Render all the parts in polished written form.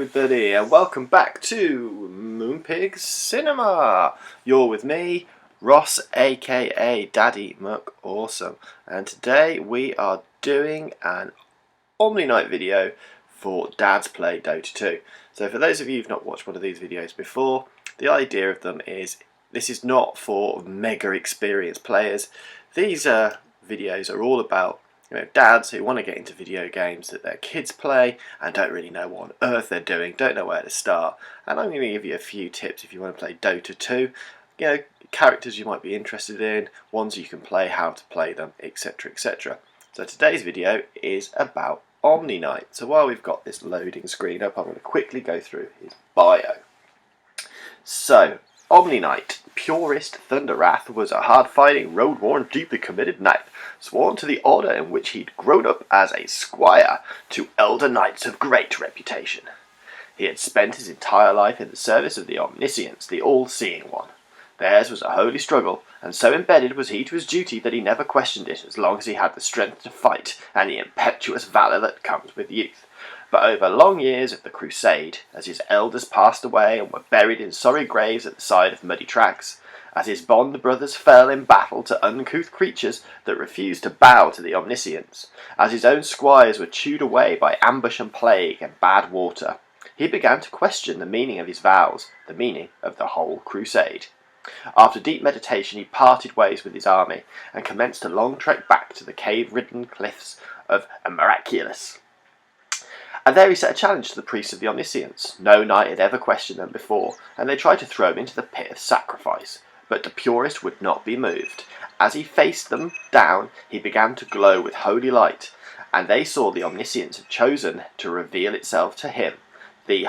everybody, and welcome back to MoonPig Cinema. You're with me, Ross, aka Daddy Muck Awesome, and today we are doing an Omniknight video for Dad's Play Dota 2. So for those of you who've not watched one of these videos before, the idea of them is this is not for mega experienced players. These videos are all about dads who want to get into video games that their kids play and don't really know what on earth they're doing, don't know where to start. And I'm going to give you a few tips if you want to play Dota 2. Characters you might be interested in, ones you can play, how to play them, etc, etc. So today's video is about Omniknight. So while we've got this loading screen up, I'm going to quickly go through his bio. So, Omniknight, purist Thunderwrath, was a hard-fighting, road-worn, deeply committed knight, sworn to the order in which he'd grown up as a squire to elder knights of great reputation. He had spent his entire life in the service of the Omniscience, the all-seeing one. Theirs was a holy struggle, and so embedded was he to his duty that he never questioned it as long as he had the strength to fight and the impetuous valour that comes with youth. But over long years of the crusade, as his elders passed away and were buried in sorry graves at the side of muddy tracks, as his bond brothers fell in battle to uncouth creatures that refused to bow to the Omniscience, as his own squires were chewed away by ambush and plague and bad water, he began to question the meaning of his vows, the meaning of the whole crusade. After deep meditation he parted ways with his army and commenced a long trek back to the cave-ridden cliffs of Miraculous. And there he set a challenge to the priests of the Omniscience. No knight had ever questioned them before, and they tried to throw him into the pit of sacrifice. But the purist would not be moved. As he faced them down, he began to glow with holy light, and they saw the Omniscience had chosen to reveal itself to him. The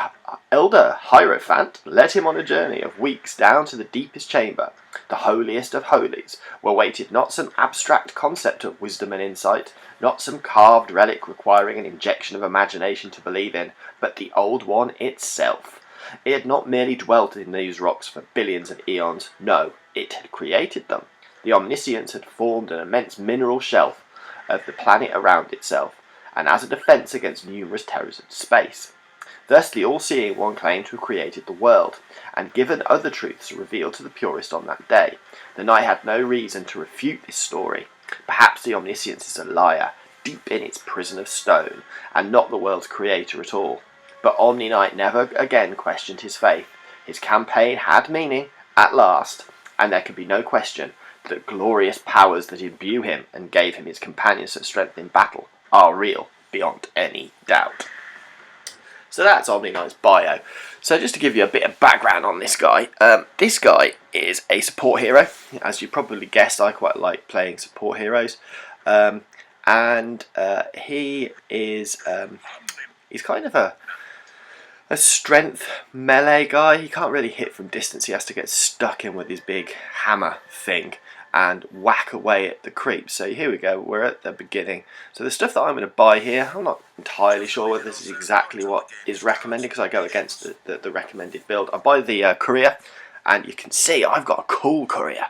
elder Hierophant led him on a journey of weeks down to the deepest chamber, the holiest of holies, where waited not some abstract concept of wisdom and insight, not some carved relic requiring an injection of imagination to believe in, but the Old One itself. It had not merely dwelt in these rocks for billions of eons, no, it had created them. The Omniscience had formed an immense mineral shelf of the planet around itself, and as a defence against numerous terrors of space. Thus the all-seeing one claimed to have created the world, and given other truths revealed to the purist on that day. The knight had no reason to refute this story. Perhaps the Omniscience is a liar, deep in its prison of stone, and not the world's creator at all. But Omniknight never again questioned his faith. His campaign had meaning, at last, and there can be no question that the glorious powers that imbue him and gave him his companions such strength in battle are real, beyond any doubt. So that's Omniknight's bio. So just to give you a bit of background on this guy is a support hero. As you probably guessed, I quite like playing support heroes. He is he's kind of a strength melee guy. He can't really hit from distance. He has to get stuck in with his big hammer thing and whack away at the creeps. So here we go, we're at the beginning. So the stuff that I'm going to buy here, I'm not entirely sure whether this is exactly what is recommended because I go against the recommended build. I buy the courier, and you can see I've got a cool courier.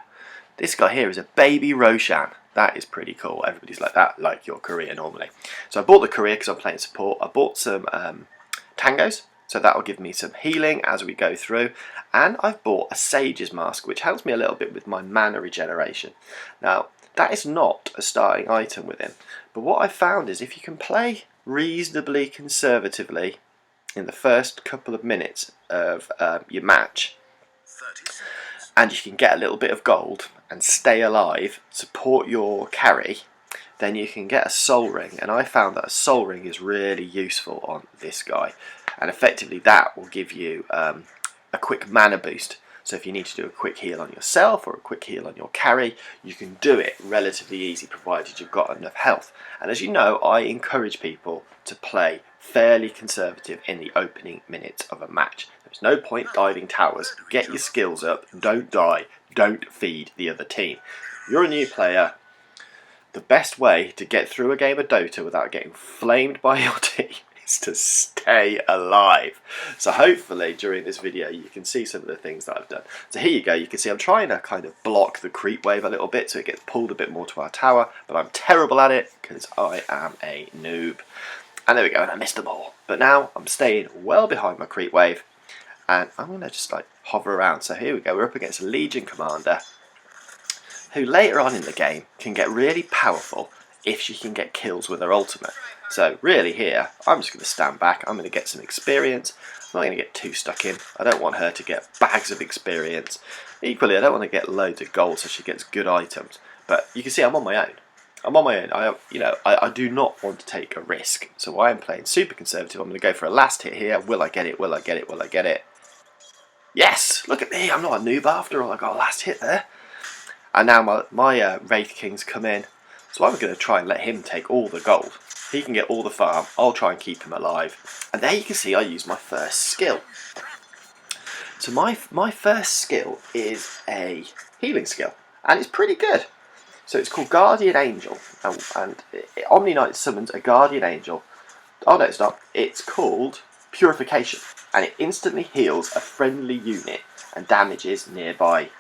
This guy here is a baby Roshan. That is pretty cool. Everybody's like that, like your courier normally. So I bought the courier because I'm playing support. I bought some tangos. So that will give me some healing as we go through. And I've bought a Sage's Mask, which helps me a little bit with my mana regeneration. Now, that is not a starting item with him. But what I've found is if you can play reasonably conservatively in the first couple of minutes of your match, and you can get a little bit of gold and stay alive, support your carry, then you can get a soul ring. And I found that a soul ring is really useful on this guy. And effectively that will give you a quick mana boost. So if you need to do a quick heal on yourself or a quick heal on your carry, you can do it relatively easy provided you've got enough health. And as you know, I encourage people to play fairly conservative in the opening minutes of a match. There's no point diving towers. Get your skills up, don't die, don't feed the other team. You're a new player. The best way to get through a game of Dota without getting flamed by your team is to stay alive. So hopefully during this video you can see some of the things that I've done. So here you go, you can see I'm trying to kind of block the creep wave a little bit so it gets pulled a bit more to our tower, but I'm terrible at it because I am a noob. And there we go, and I missed them all. But now I'm staying well behind my creep wave, and I'm going to just like hover around. So here we go, we're up against a Legion Commander, who later on in the game can get really powerful if she can get kills with her ultimate. So really here, I'm just going to stand back, I'm going to get some experience. I'm not going to get too stuck in. I don't want her to get bags of experience. Equally, I don't want to get loads of gold so she gets good items. But you can see I'm on my own. I'm on my own. I do not want to take a risk. So I am playing super conservative. I'm going to go for a last hit here. Will I get it? Will I get it? Will I get it? Yes! Look at me. I'm not a noob after all. I got a last hit there. And now my Wraith King's come in. So I'm going to try and let him take all the gold. He can get all the farm. I'll try and keep him alive. And there you can see I use my first skill. So my first skill is a healing skill. And it's pretty good. So it's called Guardian Angel. And Omniknight summons a Guardian Angel. Oh no, it's not. It's called Purification. And it instantly heals a friendly unit and damages nearby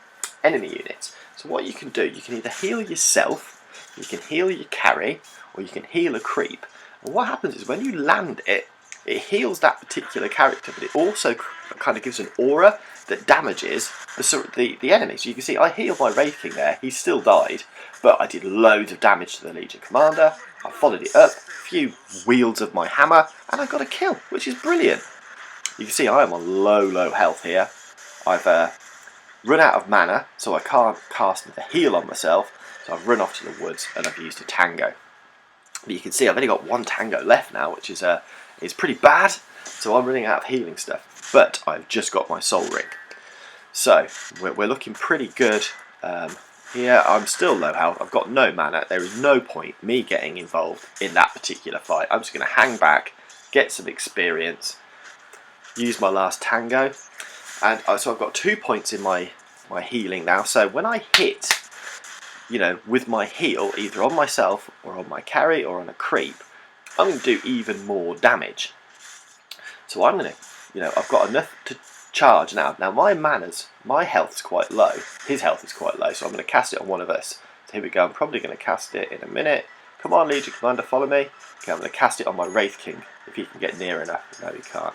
enemy units. So what you can do, you can either heal yourself, you can heal your carry, or you can heal a creep. And what happens is when you land it, it heals that particular character, but it also kind of gives an aura that damages the enemy. So you can see I healed my Wraith King there, he still died, but I did loads of damage to the Legion Commander. I followed it up, a few wields of my hammer, and I got a kill, which is brilliant. You can see I am on low health here. I've run out of mana, so I can't cast the heal on myself, so I've run off to the woods and I've used a tango. But you can see I've only got one tango left now, which is pretty bad, so I'm running out of healing stuff. But I've just got my soul ring. So we're looking pretty good here. I'm still low health, I've got no mana, there is no point me getting involved in that particular fight. I'm just going to hang back, get some experience, use my last tango, and so I've got 2 points in my healing now. So when I hit, with my heal, either on myself or on my carry or on a creep, I'm going to do even more damage. So I'm going to, I've got enough to charge now. Now my health's quite low, his health is quite low, so I'm going to cast it on one of us. So here we go, I'm probably going to cast it in a minute. Come on, Legion Commander, follow me. Okay, I'm going to cast it on my Wraith King, if he can get near enough. No, he can't.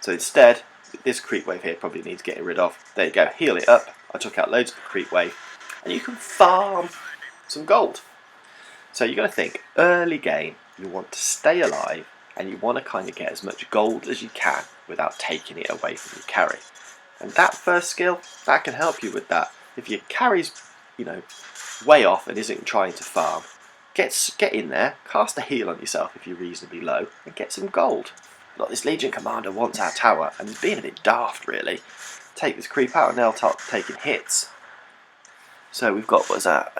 So instead, this creep wave here probably needs getting rid of. There you go, heal it up. I took out loads of the creep wave. And you can farm some gold. So you've got to think, early game, you want to stay alive, and you want to kind of get as much gold as you can without taking it away from your carry. And that first skill, that can help you with that. If your carry's, way off and isn't trying to farm, get in there, cast a heal on yourself if you're reasonably low, and get some gold. Look, this Legion Commander wants our tower, and he's being a bit daft, really. Take this creep out, and they'll start taking hits. So we've got, we've got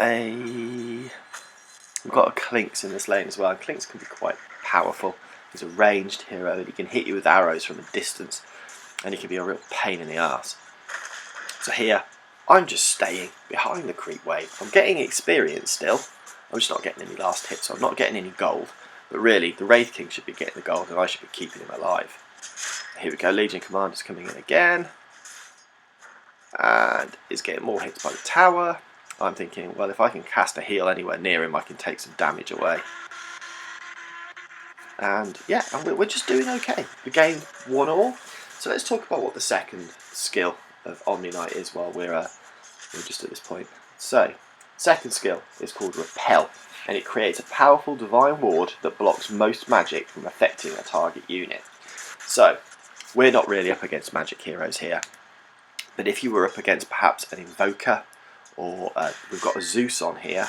a Clinks in this lane as well. And Clinks can be quite powerful. He's a ranged hero, and he can hit you with arrows from a distance, and he can be a real pain in the arse. So here, I'm just staying behind the creep wave. I'm getting experience still. I'm just not getting any last hits, so I'm not getting any gold. But really, the Wraith King should be getting the gold, and I should be keeping him alive. Here we go, Legion Commander's coming in again. And is getting more hits by the tower. I'm thinking, well, if I can cast a heal anywhere near him, I can take some damage away. And yeah, and we're just doing okay. The game 1-all. So let's talk about what the second skill of Omniknight is while we're just at this point. So, second skill is called Repel, and it creates a powerful divine ward that blocks most magic from affecting a target unit. So, we're not really up against magic heroes here. But if you were up against perhaps an Invoker, or we've got a Zeus on here,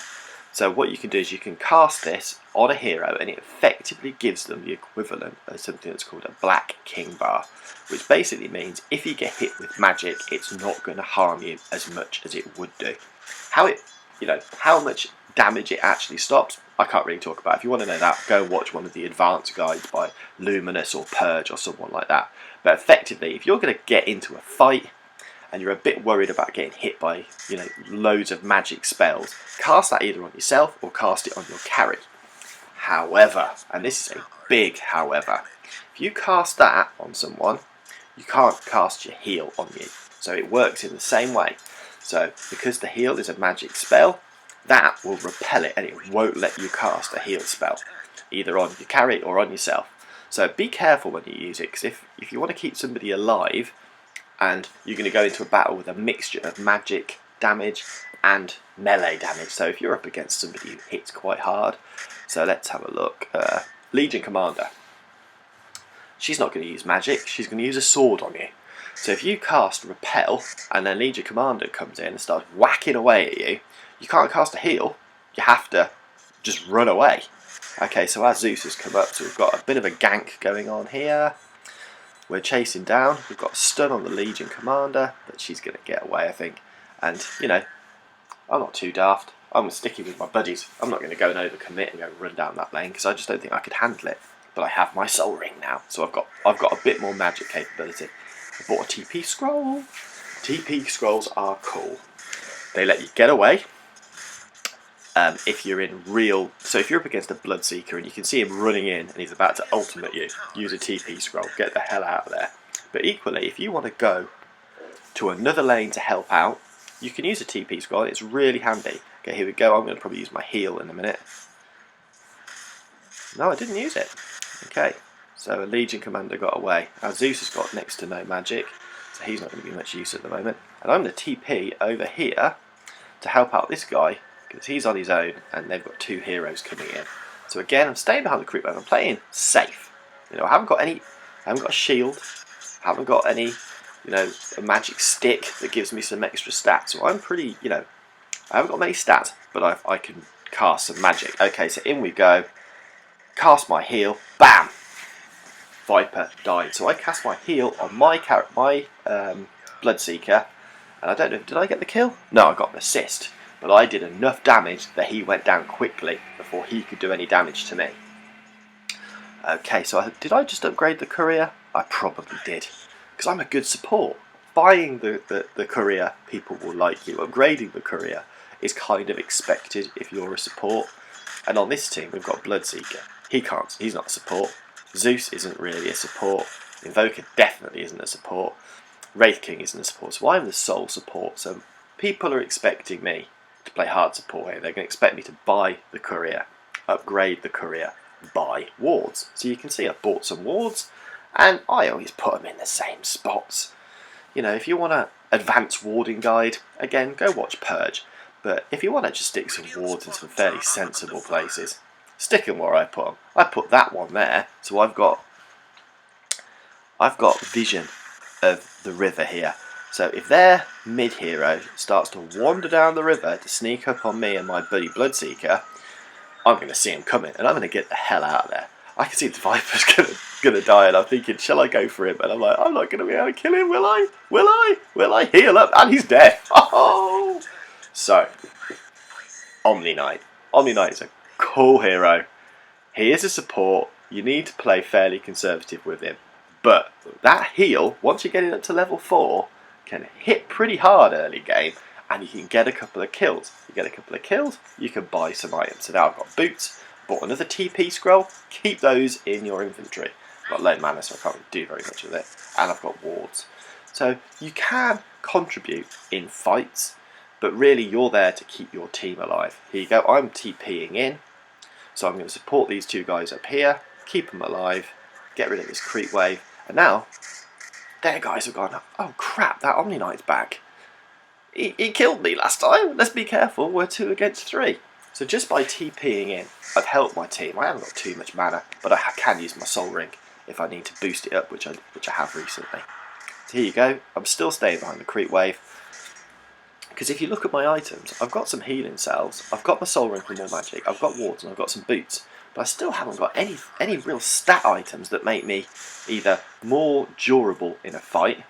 so what you can do is you can cast this on a hero and it effectively gives them the equivalent of something that's called a Black King bar, which basically means if you get hit with magic, it's not going to harm you as much as it would do. How much damage it actually stops, I can't really talk about. If you want to know that, go and watch one of the advanced guides by Luminous or Purge or someone like that. But effectively, if you're going to get into a fight, and you're a bit worried about getting hit by, loads of magic spells, cast that either on yourself or cast it on your carry. However, and this is a big however, if you cast that on someone, you can't cast your heal on you. So it works in the same way. So because the heal is a magic spell, that will repel it and it won't let you cast a heal spell. either on your carry or on yourself. So be careful when you use it, because if you want to keep somebody alive and you're going to go into a battle with a mixture of magic damage and melee damage, so if you're up against somebody who hits quite hard, so let's have a look. Legion Commander. She's not going to use magic, she's going to use a sword on you. So if you cast Repel and then Legion Commander comes in and starts whacking away at you, you can't cast a heal, you have to just run away. Okay, so our Zeus has come up, so we've got a bit of a gank going on here. We're chasing down, we've got a stun on the Legion Commander, but she's going to get away, I think. And, you know, I'm not too daft. I'm sticking with my buddies. I'm not going to go and overcommit and go run down that lane, because I just don't think I could handle it. But I have my Soul Ring now, so I've got a bit more magic capability. I bought a TP scroll. TP scrolls are cool. They let you get away. If you're in real, so if you're up against a Bloodseeker and you can see him running in and he's about to ultimate you, use a TP scroll, get the hell out of there. But equally, if you want to go to another lane to help out, you can use a TP scroll. It's really handy. Okay, here we go. I'm going to probably use my heal in a minute. No, I didn't use it. Okay, so a Legion Commander got away. Our Zeus has got next to no magic, so he's not going to be much use at the moment. And I'm going to TP over here to help out this guy, because he's on his own and they've got two heroes coming in. So again, I'm staying behind the creep wave. I'm playing safe. You know, I haven't got a shield. I haven't got any, you know, a magic stick that gives me some extra stats. So I'm pretty, you know, I haven't got many stats, but I can cast some magic. Okay, so in we go. Cast my heal. Bam! Viper died. So I cast my heal on my Bloodseeker, and I don't know, did I get the kill? No, I got an assist. But I did enough damage that he went down quickly before he could do any damage to me. Okay, so did I just upgrade the courier? I probably did, because I'm a good support. Buying the courier, people will like you. Upgrading the courier is kind of expected if you're a support. And on this team, we've got Bloodseeker. He's not a support. Zeus isn't really a support. Invoker definitely isn't a support. Wraith King isn't a support. So I'm the sole support. So people are expecting me to play hard support here. They're going to expect me to buy the courier, upgrade the courier, buy wards. So you can see I've bought some wards, and I always put them in the same spots. You know, if you want an advanced warding guide, again, go watch Purge. But if you want to just stick some wards in some fairly sensible places, stick them where I put them. I put that one there, so I've got vision of the river here. So if their mid-hero starts to wander down the river to sneak up on me and my buddy Bloodseeker, I'm going to see him coming, and I'm going to get the hell out of there. I can see the Viper's going to die, and I'm thinking, shall I go for him? And I'm like, I'm not going to be able to kill him, will I? Will I? Will I? Heal up, and he's dead. Oh! So, Omniknight. Omniknight is a cool hero. He is a support. You need to play fairly conservative with him. But that heal, once you get it up to level 4, can hit pretty hard early game, and you can get a couple of kills. You get a couple of kills, you can buy some items. So now I've got boots, bought another TP scroll, keep those in your inventory. I've got low mana, so I can't really do very much with it, and I've got wards. So you can contribute in fights, but really you're there to keep your team alive. Here you go, I'm TPing in, so I'm going to support these two guys up here, keep them alive, get rid of this creep wave, and now their guys have gone, oh crap, that Omniknight's back. He killed me last time. Let's be careful, we're 2 against 3. So just by TPing in, I've helped my team. I haven't got too much mana, but I can use my Soul Ring if I need to boost it up, which I have recently. So here you go, I'm still staying behind the creep wave. Because if you look at my items, I've got some healing cells, I've got my Soul Ring for more magic, I've got wards, and I've got some boots. But I still haven't got any real stat items that make me either more durable in a fight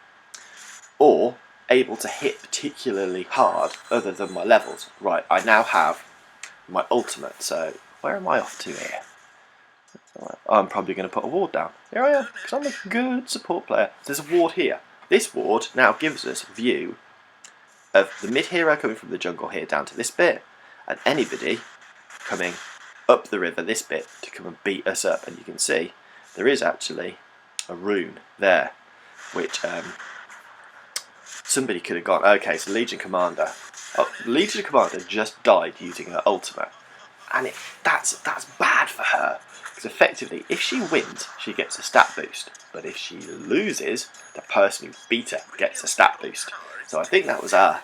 or able to hit particularly hard other than my levels. Right, I now have my ultimate, so where am I off to here? I'm probably going to put a ward down. Here I am, because I'm a good support player. There's a ward here. This ward now gives us view of the mid-hero coming from the jungle here down to this bit, and anybody coming up the river this bit to come and beat us up. And you can see there is actually a rune there, which somebody could have gone, okay, so Legion Commander. Oh, Legion Commander just died using her ultimate, and that's bad for her, because Because effectively, if she wins, she gets a stat boost. But if she loses, the person who beat her gets a stat boost. So I think that was our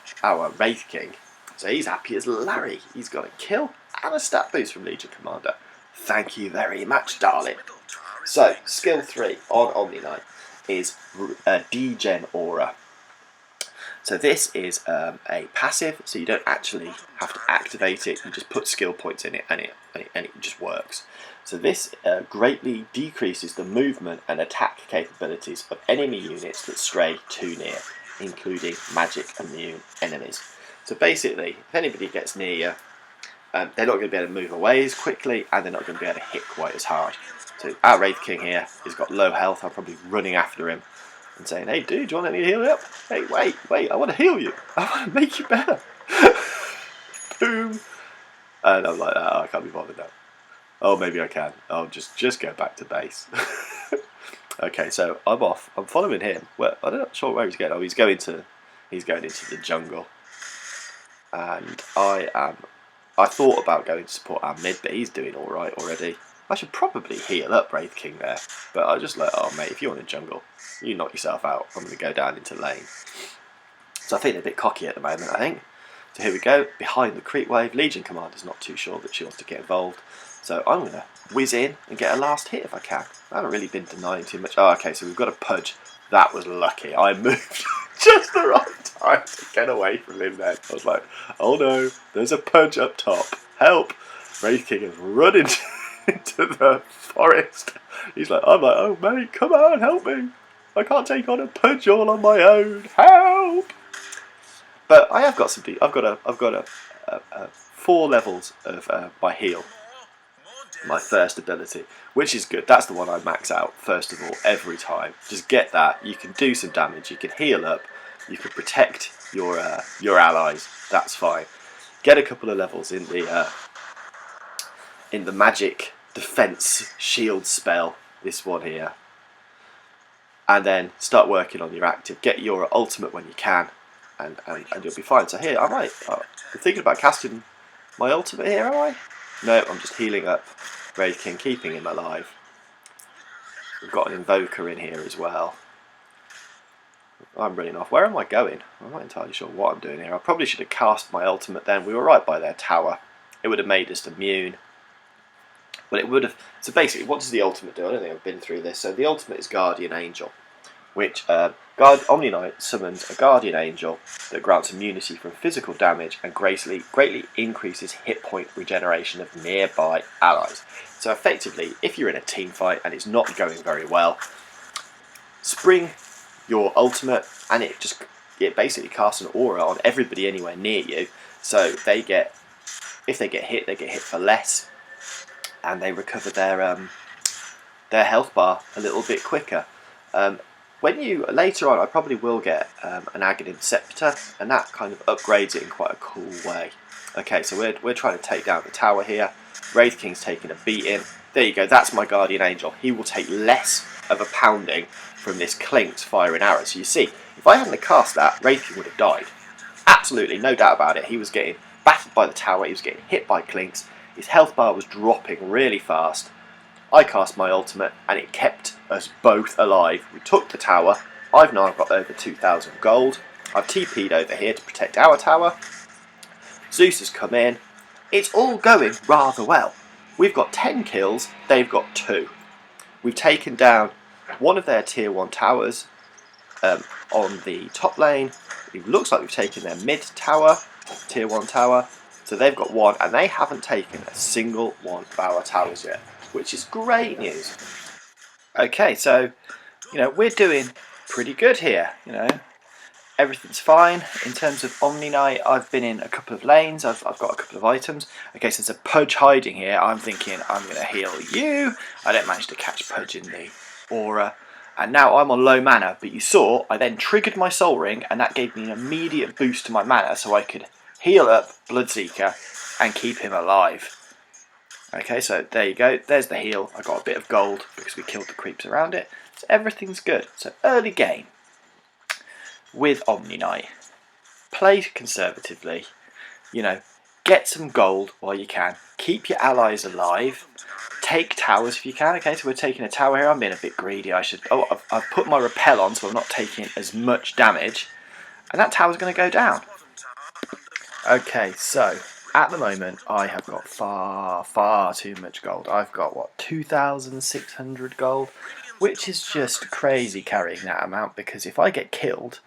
Wraith King. So he's happy as Larry. He's got a kill and a stat boost from Legion Commander. Thank you very much, darling. So, skill 3 on Omniknight is Degen Aura. So this is a passive, so you don't actually have to activate it, you just put skill points in it and it just works. So this greatly decreases the movement and attack capabilities of enemy units that stray too near, including magic immune enemies. So basically, if anybody gets near you, they're not going to be able to move away as quickly, and they're not going to be able to hit quite as hard. So our Wraith King here has got low health. I'm probably running after him and saying, "Hey dude, do you want me to heal you up? Hey, wait, I want to heal you. I want to make you better." Boom. And I'm like, oh, I can't be bothered now. Oh, maybe I can. I'll just go back to base. Okay, so I'm off. I'm following him. Well, I'm not sure where he's going. Oh, he's going into the jungle. And I thought about going to support our mid, but he's doing all right already. I should probably heal up Wraith King there, but I just like, oh mate, if you want a jungle, you knock yourself out. I'm going to go down into lane. So I think they're a bit cocky at the moment, I think. So here we go, behind the creep wave. Legion Commander's not too sure that she wants to get involved. So I'm going to whiz in and get a last hit if I can. I haven't really been denying too much. Oh, okay, so we've got a pudge. That was lucky. I moved just the right time to get away from him then. I was like, oh no, there's a pudge up top. Help! Wraith King has run into the forest. I'm like, oh mate, come on, help me. I can't take on a pudge all on my own. Help! But I have got some. I've got 4 levels of my heal. My first ability, which is good. That's the one I max out first of all every time. Just get that. You can do some damage. You can heal up. You can protect your allies. That's fine. Get a couple of levels in the magic defense shield spell. This one here, and then start working on your active. Get your ultimate when you can, and you'll be fine. So here, I'm thinking about casting my ultimate here. Am I? No, I'm just healing up Wraith King, keeping him alive. We've got an Invoker in here as well. I'm running off. Where am I going? I'm not entirely sure what I'm doing here. I probably should have cast my ultimate then. We were right by their tower. It would have made us immune. But it would have... So basically, what does the ultimate do? I don't think I've been through this. So the ultimate is Guardian Angel, which Omniknight summons a Guardian Angel that grants immunity from physical damage and greatly increases hit point regeneration of nearby allies. So effectively, if you're in a team fight and it's not going very well, spring your ultimate and it basically casts an aura on everybody anywhere near you. So if they get hit, they get hit for less, and they recover their health bar a little bit quicker. Later on, I probably will get an Aghanim Scepter, and that kind of upgrades it in quite a cool way. Okay, so we're trying to take down the tower here. Wraith King's taking a beating. There you go, that's my Guardian Angel. He will take less of a pounding from this Clink's firing arrows. So you see, if I hadn't cast that, Wraith King would have died. Absolutely, no doubt about it. He was getting battered by the tower, he was getting hit by Clinks, his health bar was dropping really fast. I cast my ultimate and it kept us both alive. We took the tower. I've now got over 2,000 gold. I've TP'd over here to protect our tower. Zeus has come in. It's all going rather well. We've got 10 kills, they've got 2. We've taken down one of their tier 1 towers on the top lane. It looks like we've taken their mid tower, tier 1 tower. So they've got 1 and they haven't taken a single one of our towers yet, which is great news. Okay, so, we're doing pretty good here, Everything's fine. In terms of Omniknight, I've been in a couple of lanes. I've got a couple of items. Okay, so there's a Pudge hiding here. I'm thinking I'm going to heal you. I don't manage to catch Pudge in the aura. And now I'm on low mana, but you saw I then triggered my Soul Ring, and that gave me an immediate boost to my mana, so I could heal up Bloodseeker and keep him alive. Okay, so there you go. There's the heal. I got a bit of gold because we killed the creeps around it. So everything's good. So early game with Omniknight. Play conservatively. Get some gold while you can. Keep your allies alive. take towers if you can. Okay, so we're taking a tower here. I'm being a bit greedy. I've put my repel on, so I'm not taking as much damage. And that tower's going to go down. Okay, so at the moment I have got far too much gold. I've got, what, 2,600 gold? Which is just crazy carrying that amount, because if I get killed,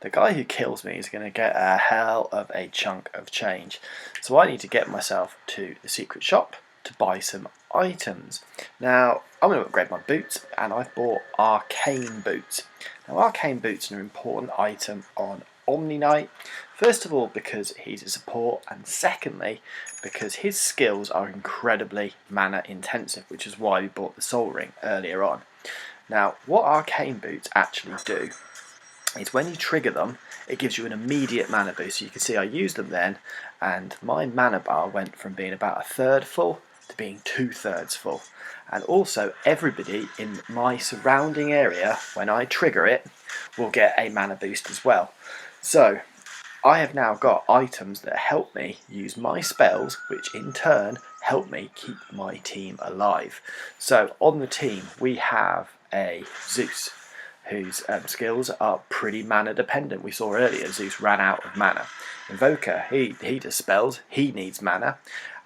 the guy who kills me is going to get a hell of a chunk of change. So I need to get myself to the secret shop to buy some items. Now, I'm going to upgrade my boots, and I've bought arcane boots. Now, arcane boots are an important item on Omniknight. First of all, because he's a support, and secondly, because his skills are incredibly mana intensive, which is why we bought the soul ring earlier on. Now, what arcane boots actually do is when you trigger them, it gives you an immediate mana boost. So you can see I used them then, and my mana bar went from being about a third full to being 2/3 full. And also, everybody in my surrounding area, when I trigger it, will get a mana boost as well. So I have now got items that help me use my spells, which in turn help me keep my team alive. So on the team we have a Zeus, whose skills are pretty mana dependent. We saw earlier Zeus ran out of mana. Invoker, he does spells, he needs mana.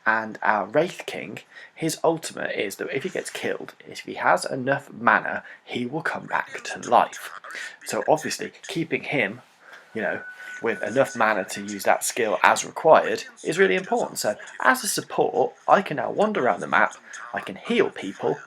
And our Wraith King, his ultimate is that if he gets killed, if he has enough mana, he will come back to life. So obviously keeping him, with enough mana to use that skill as required is really important. So as a support, I can now wander around the map, I can heal people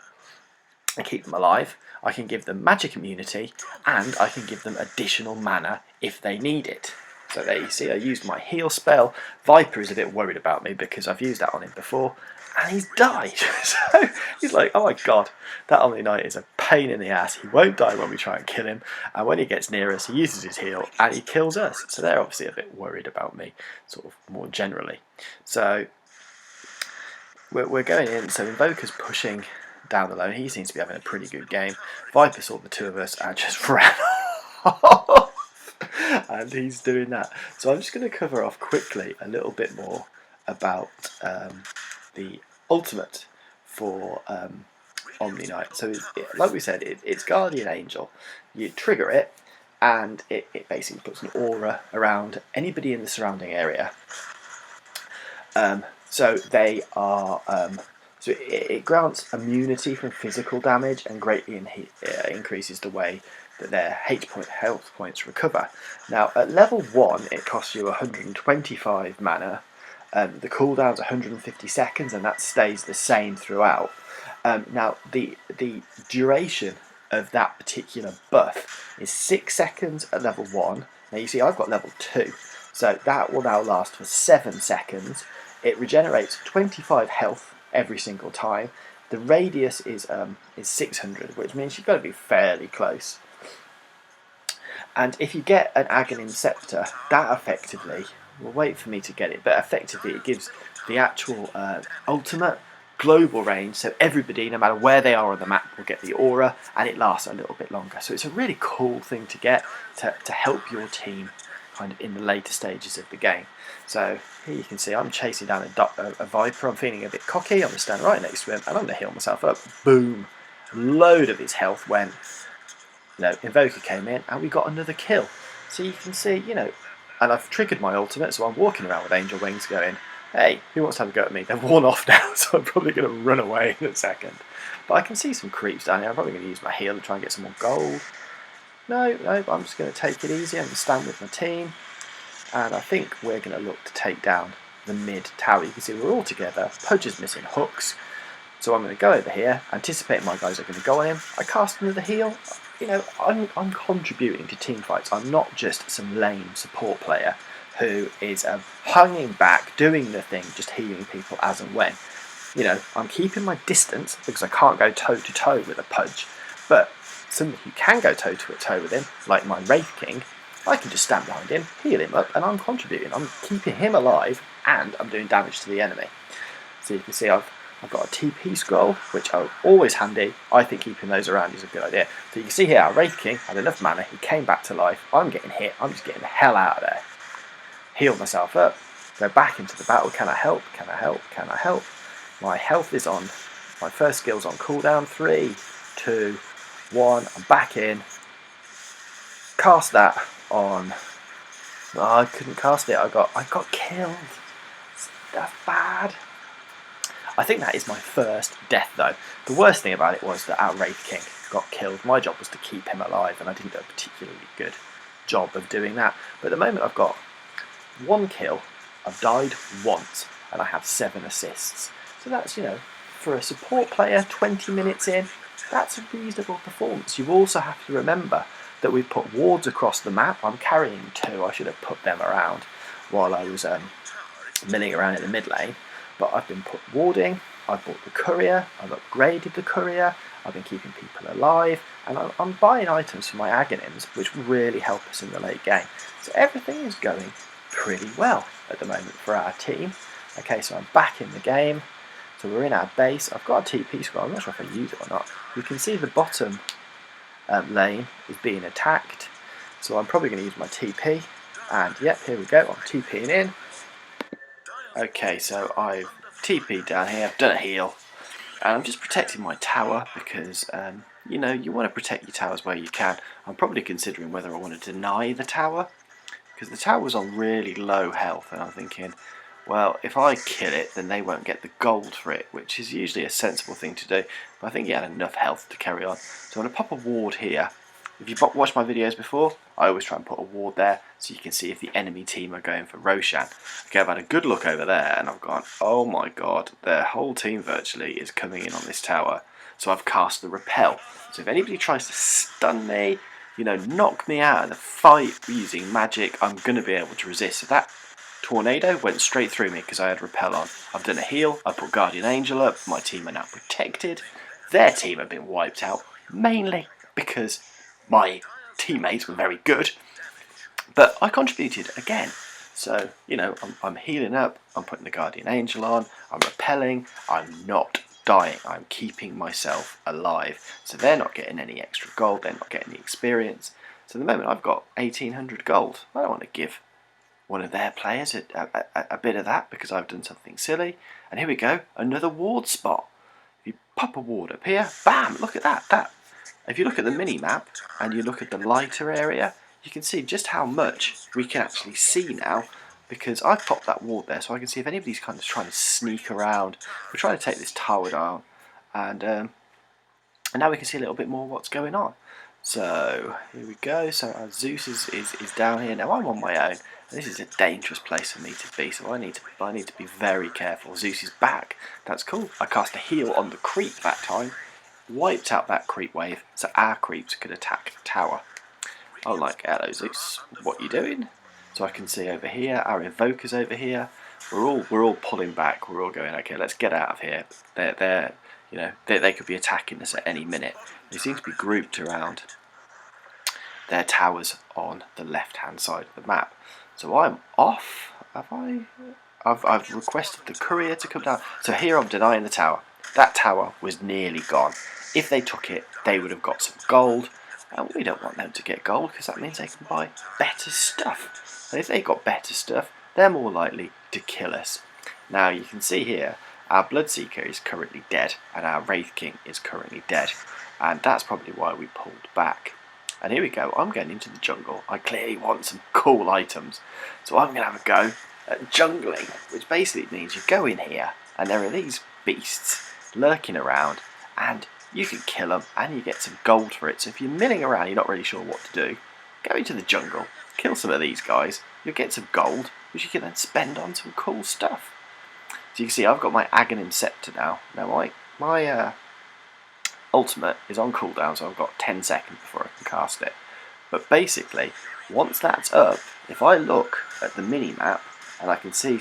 and keep them alive, I can give them magic immunity, and I can give them additional mana if they need it. So there you see, I used my heal spell. Viper is a bit worried about me because I've used that on him before, and he's died. So he's like, oh my god, that Omniknight is a pain in the ass. He won't die when we try and kill him, and when he gets near us, he uses his heal and he kills us. So they're obviously a bit worried about me, sort of more generally. So we're going in. So Invoker's pushing down the lane. He seems to be having a pretty good game. Viper saw the two of us and just ran off. And he's doing that. So I'm just going to cover off quickly a little bit more about the ultimate for Omniknight. So like we said, it's Guardian Angel. You trigger it and it basically puts an aura around anybody in the surrounding area. So they are so it grants immunity from physical damage and greatly increases the way that their health points recover. Now at level 1 it costs you 125 mana. The cooldown's 150 seconds and that stays the same throughout. Now the duration of that particular buff is 6 seconds at level 1. Now you see I've got level 2, so that will now last for 7 seconds. It regenerates 25 health every single time. The radius is 600, which means you've got to be fairly close. And if you get an Aghanim Scepter, that effectively, we'll wait for me to get it, but effectively it gives the actual ultimate global range, so everybody, no matter where they are on the map, will get the aura, and it lasts a little bit longer. So it's a really cool thing to get to help your team kind of in the later stages of the game. So here you can see I'm chasing down a Viper. I'm feeling a bit cocky. I'm going to stand right next to him and I'm going to heal myself up. Boom! Load of his health went. Invoker came in and we got another kill. So you can see, and I've triggered my ultimate, so I'm walking around with angel wings going, hey, who wants to have a go at me? They've worn off now, so I'm probably going to run away in a second. But I can see some creeps down here. I'm probably going to use my heal to try and get some more gold. No, I'm just going to take it easy. I'm going to stand with my team. And I think we're going to look to take down the mid tower. You can see we're all together. Poacher's missing hooks. So I'm going to go over here, anticipating my guys are going to go on him. I cast another heal. I'm contributing to team fights. I'm not just some lame support player who is hanging back, doing the thing, just healing people as and when. I'm keeping my distance because I can't go toe-to-toe with a Pudge. But somebody who can go toe-to-toe with him, like my Wraith King, I can just stand behind him, heal him up, and I'm contributing. I'm keeping him alive, and I'm doing damage to the enemy. So you can see I've got a TP scroll, which are always handy. I think keeping those around is a good idea. So you can see here, our Wraith King had enough mana, he came back to life. I'm getting hit, I'm just getting the hell out of there. Heal myself up, go back into the battle. Can I help? Can I help? Can I help? My health is on My first skill's on cooldown. 3, 2, 1. I'm back in. Cast that on. Oh, I couldn't cast it. I got killed. That's bad. I think that is my first death though. The worst thing about it was that our Wraith King got killed. My job was to keep him alive, and I didn't do a particularly good job of doing that. But at the moment I've got 1 kill, I've died once, and I have 7 assists. So that's, for a support player 20 minutes in, that's a reasonable performance. You also have to remember that we've put wards across the map. I'm carrying 2, I should have put them around while I was milling around in the mid lane. But I've been put warding, I've bought the courier, I've upgraded the courier, I've been keeping people alive, and I'm buying items for my Aghanims, which really help us in the late game. So everything is going pretty well at the moment for our team. Okay, so I'm back in the game. So we're in our base. I've got a TP scroll. I'm not sure if I use it or not. You can see the bottom lane is being attacked. So I'm probably going to use my TP. And yep, here we go. I'm TPing in. Okay, so I've TP'd down here. I've done a heal. And I'm just protecting my tower because, you want to protect your towers where you can. I'm probably considering whether I want to deny the tower, because the tower was on really low health, and I'm thinking, well, if I kill it, then they won't get the gold for it, which is usually a sensible thing to do. But I think he had enough health to carry on. So I'm going to pop a ward here. If you've watched my videos before, I always try and put a ward there so you can see if the enemy team are going for Roshan. Okay, I've had a good look over there and I've gone, oh my god, their whole team virtually is coming in on this tower. So I've cast the repel. So if anybody tries to stun me, knock me out of the fight using magic, I'm going to be able to resist. So that tornado went straight through me because I had repel on. I've done a heal, I put Guardian Angel up, my team are now protected. Their team have been wiped out, mainly because my teammates were very good, but I contributed again. So, I'm healing up, I'm putting the Guardian Angel on, I'm repelling, I'm not dying, I'm keeping myself alive. So they're not getting any extra gold, they're not getting the experience. So at the moment I've got 1800 gold. I don't want to give one of their players a bit of that because I've done something silly. And here we go, another ward spot. If you pop a ward up here, bam, look at that. If you look at the mini-map and you look at the lighter area, you can see just how much we can actually see now, because I've popped that ward there so I can see if anybody's kind of trying to sneak around. We're trying to take this tower down, and now we can see a little bit more what's going on. So here we go. So our Zeus is down here. Now I'm on my own. This is a dangerous place for me to be, so I need to be very careful. Zeus is back. That's cool. I cast a heal on the creep that time. Wiped out that creep wave so our creeps could attack the tower. Oh, like, hello Zeus, what you doing? So I can see over here, our Evoker's over here. We're all pulling back. We're all going, okay, let's get out of here. They could be attacking us at any minute. They seem to be grouped around their towers on the left-hand side of the map. So I'm off. I've requested the courier to come down. So here I'm denying the tower. That tower was nearly gone. If they took it, they would have got some gold, and we don't want them to get gold because that means they can buy better stuff. And if they got better stuff, they're more likely to kill us. Now you can see here, our Bloodseeker is currently dead, and our Wraith King is currently dead, and that's probably why we pulled back. And here we go, I'm going into the jungle. I clearly want some cool items, so I'm going to have a go at jungling, which basically means you go in here, and there are these beasts lurking around, and you can kill them and you get some gold for it. So if you're milling around, you're not really sure what to do, go into the jungle, kill some of these guys, you'll get some gold which you can then spend on some cool stuff. So you can see I've got my Aghanim Scepter now. Now my ultimate is on cooldown, so I've got 10 seconds before I can cast it. But basically, once that's up, if I look at the mini-map and I can see,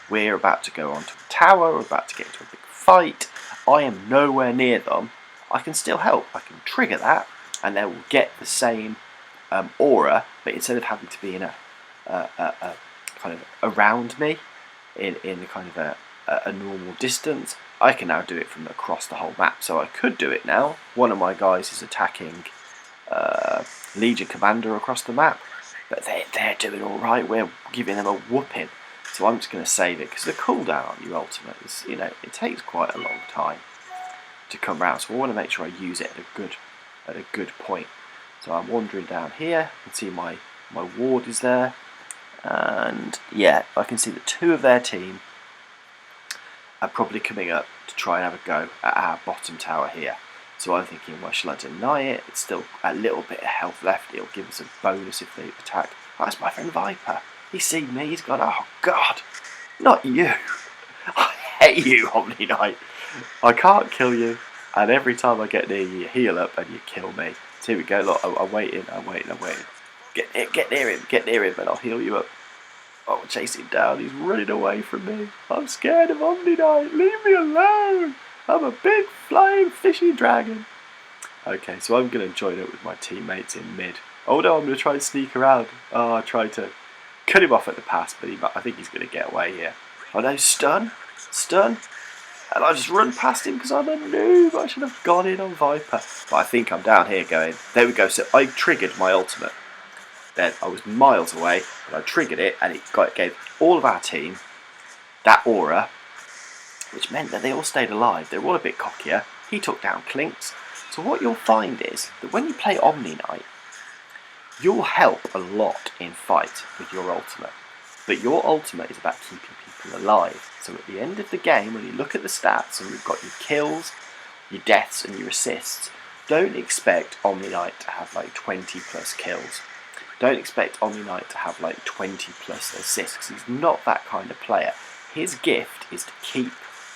we're about to go onto a tower, we're about to get into a big fight, I am nowhere near them, I can still help. I can trigger that and they will get the same aura, but instead of having to be in a kind of around me in a kind of a normal distance, I can now do it from across the whole map. So I could do it now. One of my guys is attacking Legion Commander across the map, but they're doing alright. We're giving them a whooping. So I'm just going to save it because the cooldown on your ultimate is, it takes quite a long time. to come round. So I want to make sure I use it at a good point. So I'm wandering down here. You can see my ward is there. And yeah, I can see that 2 of their team are probably coming up to try and have a go at our bottom tower here. So I'm thinking, well, shall I deny it? It's still a little bit of health left. It'll give us a bonus if they attack. Oh, that's my friend Viper. He's seen me. He's gone, oh, God, not you. I hate you, Omniknight. I can't kill you. And every time I get near you, you heal up and you kill me. So here we go. Look, I'm waiting. Get near him, and I'll heal you up. Oh, chase him down. He's running away from me. I'm scared of Omniknight. Leave me alone. I'm a big flying fishy dragon. Okay, so I'm going to join up with my teammates in mid. Oh no, I'm going to try and sneak around. Oh, I tried to cut him off at the pass, but I think he's going to get away here. Oh no, stun. And I just run past him because I'm a noob. I should have gone in on Viper. But I think I'm down here going, there we go. So I triggered my ultimate. Then I was miles away, but I triggered it, and it gave all of our team that aura, which meant that they all stayed alive. They were all a bit cockier. He took down Clinks. So what you'll find is that when you play Omniknight, you'll help a lot in fight with your ultimate. But your ultimate is about keeping people alive. So at the end of the game, when you look at the stats and you've got your kills, your deaths and your assists, don't expect Omniknight to have like 20 plus kills. Don't expect Omniknight to have like 20 plus assists, because he's not that kind of player. His gift is to keep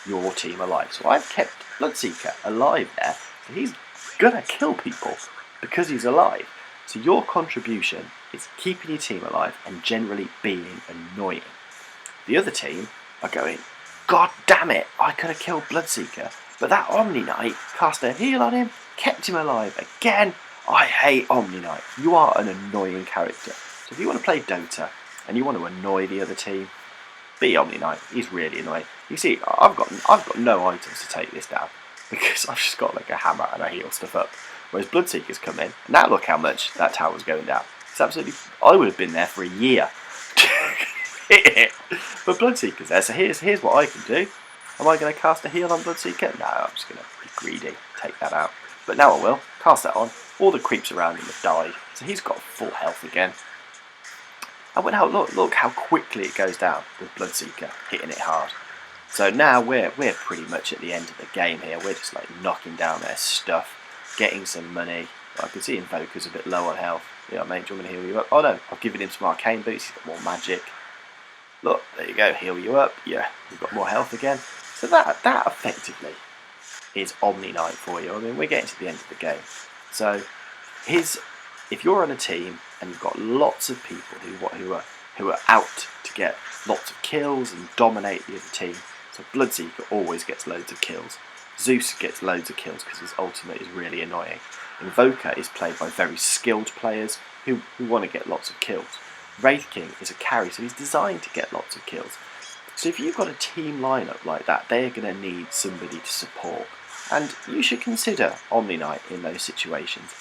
your team alive. So I've kept Bloodseeker alive there, so he's gonna kill people because he's alive. So your contribution is keeping your team alive and generally being annoying. The other team are going, God damn it, I could have killed Bloodseeker, but that Omniknight cast a heal on him, kept him alive again. I hate Omniknight. You are an annoying character. So if you want to play Dota and you want to annoy the other team, be Omniknight. He's really annoying. You see, I've got no items to take this down because I've just got like a hammer and I heal stuff up. Whereas Bloodseeker's come in. Now look how much that tower's going down. It's absolutely. I would have been there for a year. But Bloodseeker's there. So here's what I can do. Am I going to cast a heal on Bloodseeker? No, I'm just going to be greedy. Take that out. But now I will. Cast that on. All the creeps around him have died. So he's got full health again. And now look how quickly it goes down with Bloodseeker hitting it hard. So now we're pretty much at the end of the game here. We're just like knocking down their stuff, getting some money. I can see Invoker's a bit low on health. Yeah, mate, do you want me to heal you up? Oh no, I've given him some arcane boots. He's got more magic. Look, there you go, heal you up. Yeah, we've got more health again. So that effectively is Omniknight for you. I mean, we're getting to the end of the game. So if you're on a team and you've got lots of people who are out to get lots of kills and dominate the other team. So Bloodseeker always gets loads of kills. Zeus gets loads of kills because his ultimate is really annoying. Invoker is played by very skilled players who want to get lots of kills. Wraith King is a carry, so he's designed to get lots of kills. So if you've got a team lineup like that, they're going to need somebody to support. And you should consider Omniknight in those situations.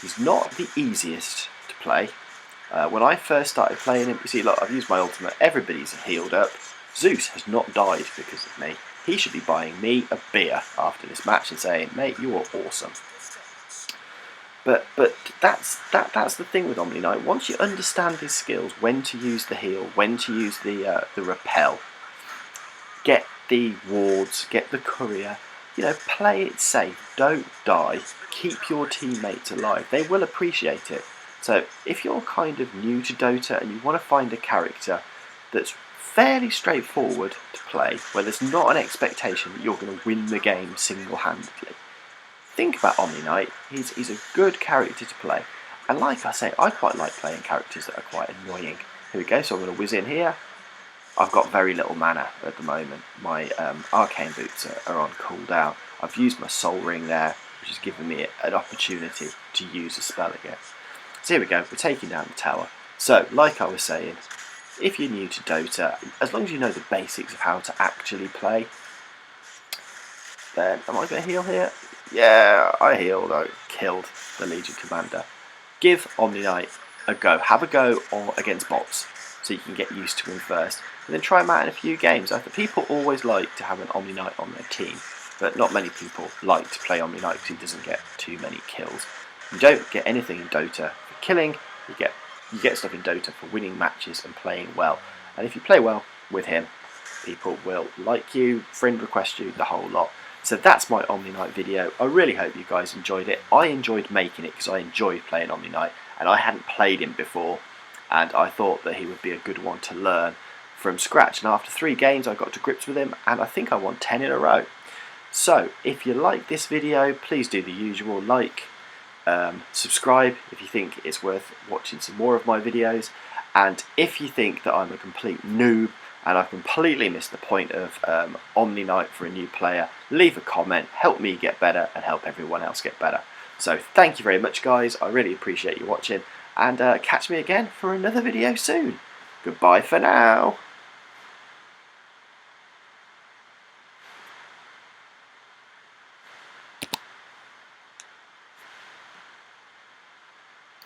He's not the easiest to play. When I first started playing him, you see, look, I've used my ultimate. Everybody's healed up. Zeus has not died because of me. He should be buying me a beer after this match and saying, mate, you are awesome. But that's the thing with Omniknight. Once you understand his skills, when to use the heal, when to use the repel, get the wards, get the courier, play it safe, don't die, keep your teammates alive. They will appreciate it. So if you're kind of new to Dota and you want to find a character that's fairly straightforward to play, where there's not an expectation that you're going to win the game single-handedly, think about Omniknight. He's a good character to play. And like I say, I quite like playing characters that are quite annoying. Here we go, so I'm going to whiz in here. I've got very little mana at the moment. My arcane boots are on cooldown. I've used my soul ring there, which has given me an opportunity to use a spell again. So here we go, we're taking down the tower. So, like I was saying, if you're new to Dota, as long as you know the basics of how to actually play, then, am I going to heal here? Yeah, I healed, I killed the Legion Commander. Give Omniknight a go. Have a go against bots, so you can get used to him first. And then try him out in a few games. I think people always like to have an Omniknight on their team, but not many people like to play Omniknight because he doesn't get too many kills. You don't get anything in Dota for killing, you get stuff in Dota for winning matches and playing well. And if you play well with him, people will like you, friend request you, the whole lot. So that's my Omniknight video. I really hope you guys enjoyed it. I enjoyed making it because I enjoyed playing Omniknight, and I hadn't played him before, and I thought that he would be a good one to learn from scratch. And after 3 games I got to grips with him, and I think I won 10 in a row. So if you like this video, please do the usual, like, subscribe if you think it's worth watching some more of my videos, and if you think that I'm a complete noob and I've completely missed the point of Omniknight for a new player, leave a comment, help me get better and help everyone else get better. So thank you very much guys, I really appreciate you watching, and catch me again for another video soon. Goodbye for now.